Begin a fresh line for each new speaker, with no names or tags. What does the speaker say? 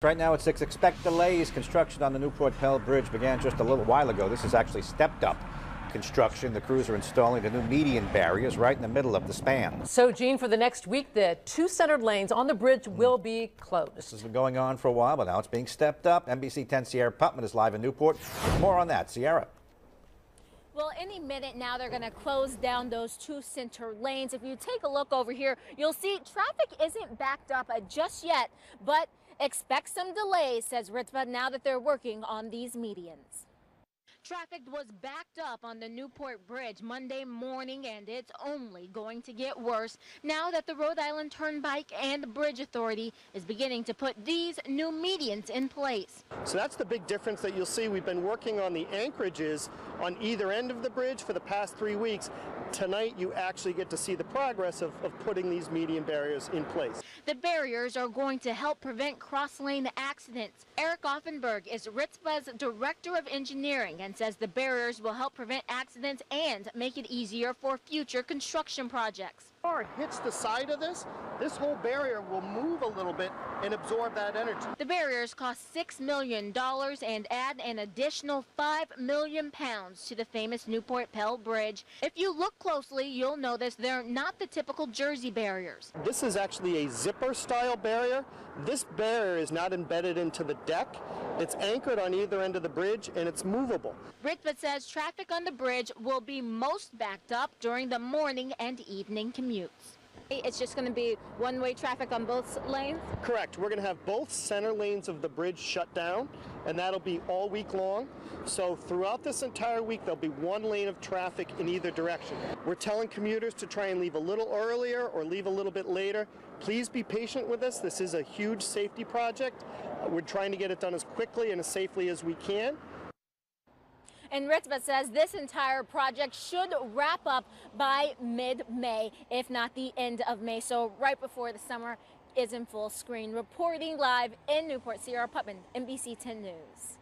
Right now at 6, expect delays. Construction on the Newport Pell Bridge began just a little while ago. This is actually stepped up construction. The crews are installing the new median barriers right in the middle of the span.
So, Gene, for the next week, the two centered lanes on the bridge will be closed.
This has been going on for a while, but now it's being stepped up. NBC 10 Sierra Putman is live in Newport. More on that. Sierra.
Well, any minute now they're going to close down those two center lanes. If you take a look over here, you'll see traffic isn't backed up just yet, but expect some delays, says Ritzma, now that they're working on these medians. Traffic was backed up on the Newport Bridge Monday morning, and it's only going to get worse now that the Rhode Island Turnpike and Bridge Authority is beginning to put these new medians in place.
So that's the big difference that you'll see. We've been working on the anchorages on either end of the bridge for the past 3 weeks. Tonight you actually get to see the progress of putting these median barriers in place.
The barriers are going to help prevent cross-lane accidents. Eric Offenberg is Ritzma's Director of Engineering and says the barriers will help prevent accidents and make it easier for future construction projects.
As it hits the side of this whole barrier will move a little bit and absorb that energy.
The barriers cost $6 million and add an additional 5 million pounds to the famous Newport Pell Bridge. If you look closely, you'll notice they're not the typical Jersey barriers.
This is actually a zipper style barrier. This barrier is not embedded into the deck. It's anchored on either end of the bridge and it's movable.
Ritzma says traffic on the bridge will be most backed up during the morning and evening commutes. It's just going to be one-way traffic on both lanes?
Correct. We're going to have both center lanes of the bridge shut down, and that'll be all week long. So throughout this entire week, there'll be one lane of traffic in either direction. We're telling commuters to try and leave a little earlier or leave a little bit later. Please be patient with us. This is a huge safety project. We're trying to get it done as quickly and as safely as we can.
And Ritzma says this entire project should wrap up by mid-May, if not the end of May. So right before the summer is in full screen. Reporting live in Newport, Sierra Putman, NBC 10 News.